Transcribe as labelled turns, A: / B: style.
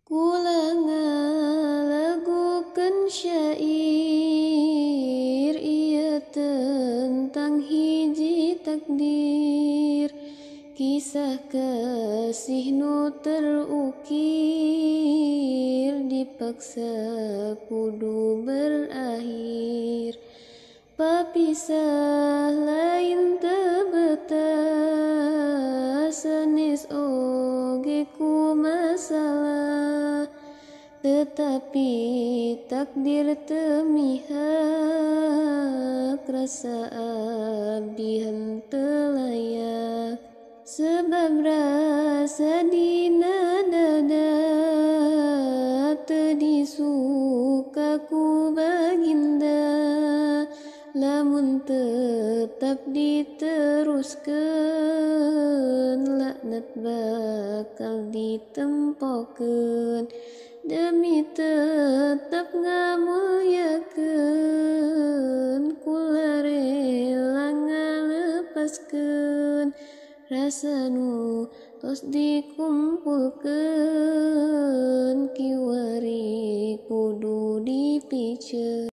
A: Kula ngalagukeun syair ieu tentang hiji takdir, kisah kasih nu terukir dipaksa kudu berakhir. Papisah lain teu betah, sanes oge ku masalah, tetapi takdir teu mihak, rasa abdi henteu layak. Sebab rasa dina dada teu disuka ku baginda, lamun tetap diteruskeun laknat bakal ditempokeun. Demi tetap ngamulyakeun, kula rela ngalepaskeun rasa nu tos dikumpulkeun, kiwari kudu dipiceun.